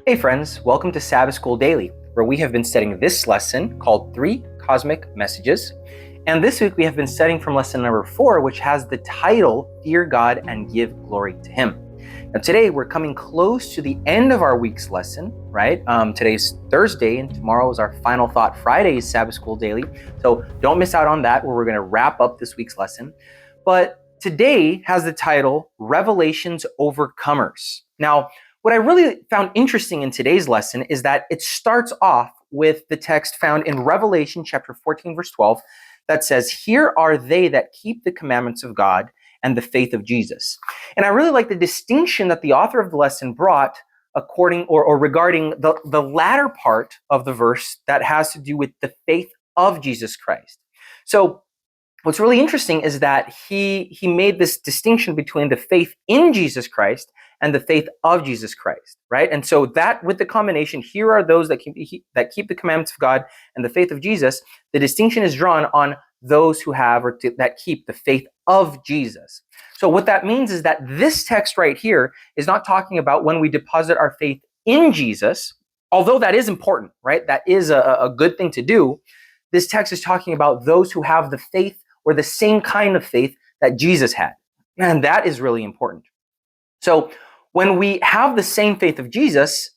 Hey friends, welcome to Sabbath School Daily, where we have been studying this lesson called 3 Cosmic Messages. And this week we have been studying from lesson number 4, which has the title, Fear God and Give Glory to Him. Now today we're coming close to the end of our week's lesson, right? Today's Thursday and tomorrow is our final thought Friday's Sabbath School Daily. So don't miss out on that, where we're going to wrap up this week's lesson. But today has the title, Revelation's Overcomers. Now, what I really found interesting in today's lesson is that it starts off with the text found in Revelation chapter 14, verse 12, that says, "Here are they that keep the commandments of God and the faith of Jesus." And I really like the distinction that the author of the lesson brought regarding the latter part of the verse that has to do with the faith of Jesus Christ. So what's really interesting is that he made this distinction between the faith in Jesus Christ and the faith of Jesus Christ, right? And so that with the combination, here are those that keep the commandments of God and the faith of Jesus, the distinction is drawn on those who have that keep the faith of Jesus. So what that means is that this text right here is not talking about when we deposit our faith in Jesus, although that is important, right? That is a good thing to do. This text is talking about those who have the faith or the same kind of faith that Jesus had. And that is really important. So when we have the same faith of Jesus,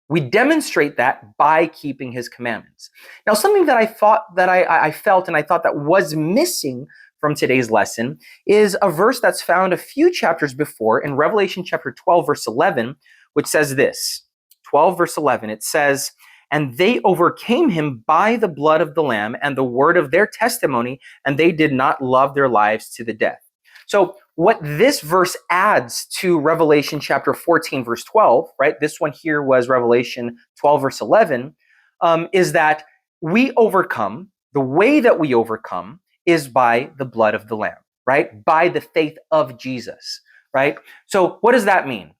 we demonstrate that by keeping his commandments. Now, something that I thought that I felt and I thought that was missing from today's lesson is a verse that's found a few chapters before in Revelation chapter 12, verse 11, which says this, 12 verse 11, it says, "And they overcame him by the blood of the Lamb and the word of their testimony, and they did not love their lives to the death." So what this verse adds to Revelation chapter 14, verse 12, right? This one here was Revelation 12, verse 11, is that we overcome, the way that we overcome is by the blood of the Lamb, right? By the faith of Jesus, right? So what does that mean?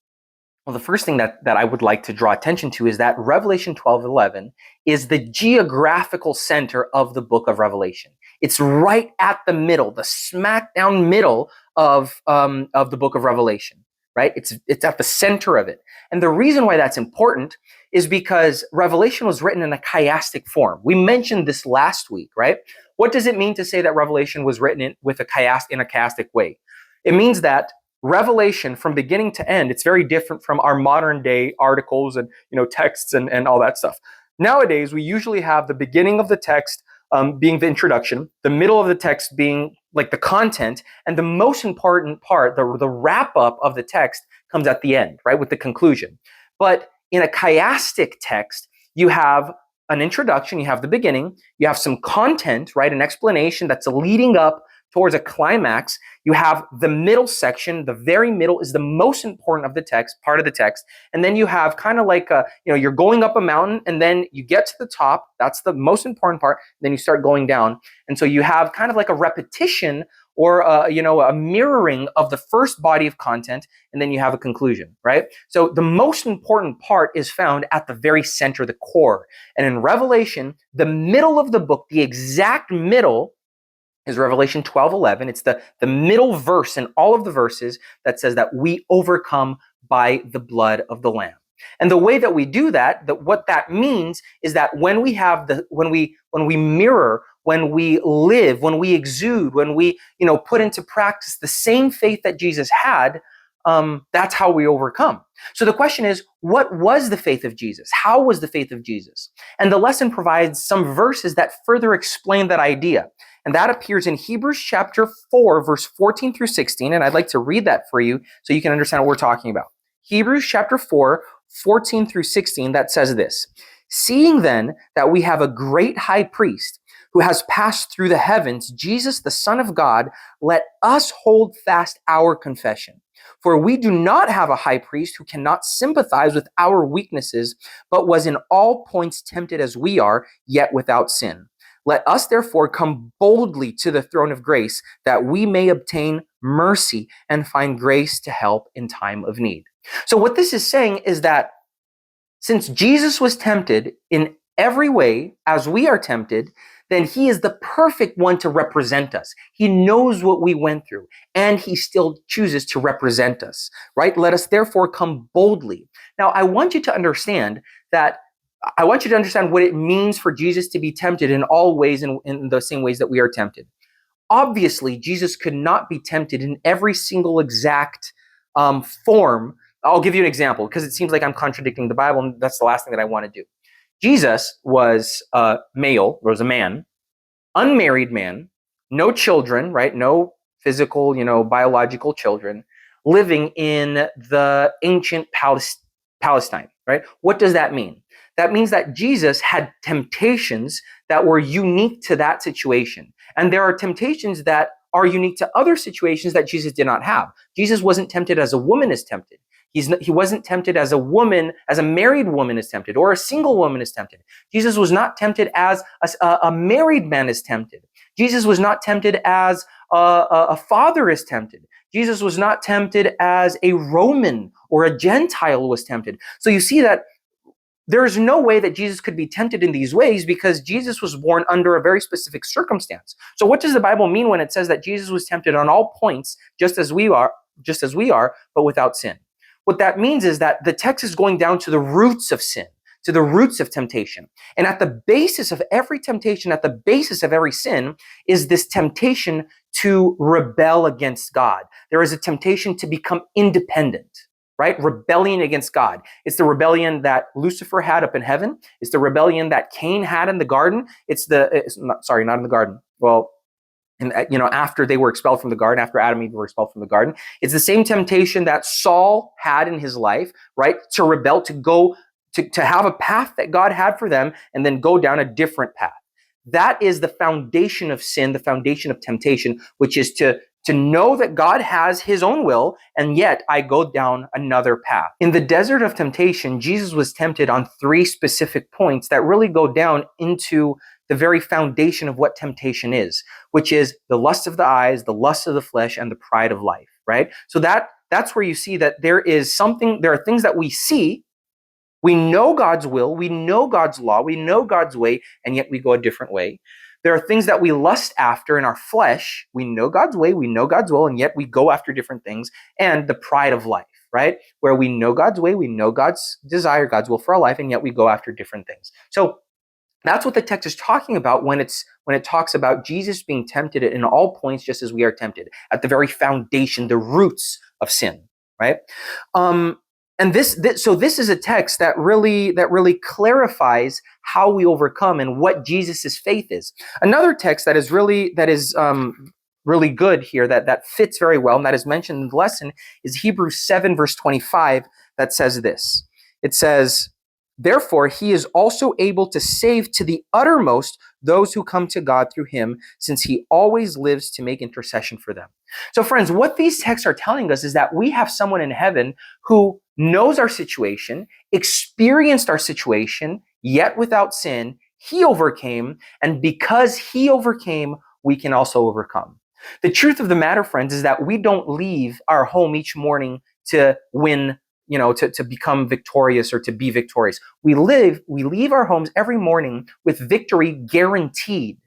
Well, the first thing that I would like to draw attention to is that Revelation 12:11 is the geographical center of the book of Revelation. It's right at the middle, the smack-down middle of the book of Revelation, right? It's at the center of it. And the reason why that's important is because Revelation was written in a chiastic form. We mentioned this last week, right? What does it mean to say that Revelation was written in a chiastic way? It means that Revelation from beginning to end, it's very different from our modern day articles and texts and all that stuff. Nowadays, we usually have the beginning of the text being the introduction, the middle of the text being like the content, and the most important part, the wrap up of the text comes at the end, right, with the conclusion. But in a chiastic text, you have an introduction, you have the beginning, you have some content, right, an explanation that's leading up towards a climax. You have the middle section. The very middle is the most important of the text, part of the text. And then you have kind of like you're going up a mountain and then you get to the top. That's the most important part. Then you start going down. And so you have kind of like a repetition or a mirroring of the first body of content, and then you have a conclusion, right? So the most important part is found at the very center, the core. And in Revelation, the middle of the book, the exact middle, is Revelation 12:11. It's the middle verse in all of the verses that says that we overcome by the blood of the Lamb. And the way that we do that, what that means is that when we mirror, when we live, when we exude, when we put into practice the same faith that Jesus had, that's how we overcome. So the question is, what was the faith of Jesus? How was the faith of Jesus? And the lesson provides some verses that further explain that idea. And that appears in Hebrews chapter 4, verse 14 through 16. And I'd like to read that for you so you can understand what we're talking about. Hebrews chapter 4, 14 through 16, that says this, "Seeing then that we have a great high priest who has passed through the heavens, Jesus, the Son of God, let us hold fast our confession. For we do not have a high priest who cannot sympathize with our weaknesses, but was in all points tempted as we are, yet without sin. Let us therefore come boldly to the throne of grace, that we may obtain mercy and find grace to help in time of need." So what this is saying is that since Jesus was tempted in every way as we are tempted, then he is the perfect one to represent us. He knows what we went through, and he still chooses to represent us, right? Let us therefore come boldly. Now, I want you to understand what it means for Jesus to be tempted in all ways, in the same ways that we are tempted. Obviously, Jesus could not be tempted in every single exact form. I'll give you an example because it seems like I'm contradicting the Bible, and that's the last thing that I want to do. Jesus was a man, unmarried man, no children, right? No physical, biological children, living in the ancient Palestine, right? What does that mean? That means that Jesus had temptations that were unique to that situation. And there are temptations that are unique to other situations that Jesus did not have. Jesus wasn't tempted as a woman is tempted. He wasn't tempted as a married woman is tempted, or a single woman is tempted. Jesus was not tempted as a married man is tempted. Jesus was not tempted as a father is tempted. Jesus was not tempted as a Roman or a Gentile was tempted. So you see that there is no way that Jesus could be tempted in these ways because Jesus was born under a very specific circumstance. So what does the Bible mean when it says that Jesus was tempted on all points, just as we are, but without sin? What that means is that the text is going down to the roots of sin, to the roots of temptation. And at the basis of every temptation, at the basis of every sin, is this temptation to rebel against God. There is a temptation to become independent, right? Rebellion against God. It's the rebellion that Lucifer had up in heaven. It's the rebellion that Cain had in the garden. Not in the garden. Well, and after they were expelled from the garden, after Adam and Eve were expelled from the garden, it's the same temptation that Saul had in his life, right? To rebel, to go to have a path that God had for them, and then go down a different path. That is the foundation of sin, the foundation of temptation, which is to know that God has his own will, and yet I go down another path. In the desert of temptation, Jesus was tempted on 3 specific points that really go down into the very foundation of what temptation is, which is the lust of the eyes, the lust of the flesh, and the pride of life, right? So that's where you see that there are things that we see. We know God's will, we know God's law, we know God's way, and yet we go a different way. There are things that we lust after in our flesh. We know God's way, we know God's will, and yet we go after different things. And the pride of life, right? Where we know God's way, we know God's desire, God's will for our life, and yet we go after different things. So that's what the text is talking about when it talks about Jesus being tempted in all points, just as we are tempted, at the very foundation, the roots of sin, right? And this is a text that really clarifies how we overcome and what Jesus' faith is. Another text that is really good here, that fits very well, and that is mentioned in the lesson, is Hebrews 7, verse 25, that says this. It says, "Therefore, he is also able to save to the uttermost those who come to God through him, since he always lives to make intercession for them." So friends, what these texts are telling us is that we have someone in heaven who knows our situation, experienced our situation, yet without sin, he overcame, and because he overcame, we can also overcome. The truth of the matter, friends, is that we don't leave our home each morning to win, to become victorious or to be victorious. We leave our homes every morning with victory guaranteed.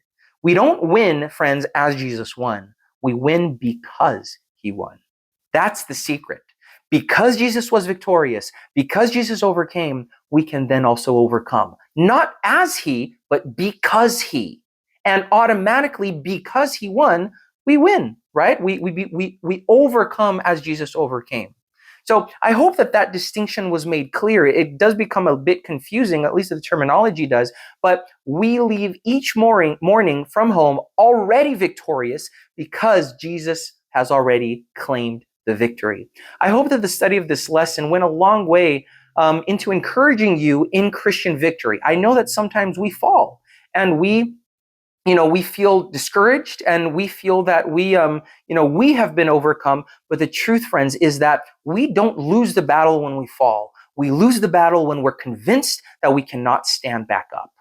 We don't win, friends, as Jesus won. We win because he won. That's the secret. Because Jesus was victorious, because Jesus overcame, we can then also overcome. Not as he, but because he. And automatically, because he won, we win, right? We overcome as Jesus overcame. So I hope that distinction was made clear. It does become a bit confusing, at least the terminology does, but we leave each morning from home already victorious because Jesus has already claimed the victory. I hope that the study of this lesson went a long way into encouraging you in Christian victory. I know that sometimes we fall and we feel discouraged and we feel that we have been overcome. But the truth, friends, is that we don't lose the battle when we fall. We lose the battle when we're convinced that we cannot stand back up.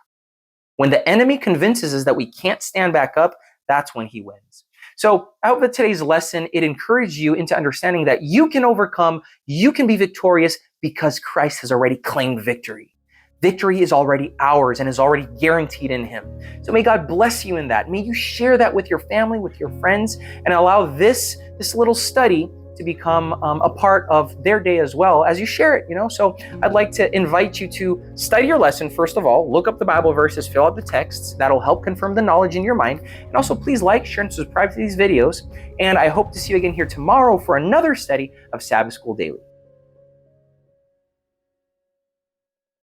When the enemy convinces us that we can't stand back up, that's when he wins. So I hope that today's lesson, it encouraged you into understanding that you can overcome, you can be victorious because Christ has already claimed victory. Victory is already ours and is already guaranteed in Him. So may God bless you in that. May you share that with your family, with your friends, and allow this little study to become a part of their day as well as you share it, So I'd like to invite you to study your lesson. First of all, look up the Bible verses, fill out the texts. That'll help confirm the knowledge in your mind. And also please like, share, and subscribe to these videos. And I hope to see you again here tomorrow for another study of Sabbath School Daily.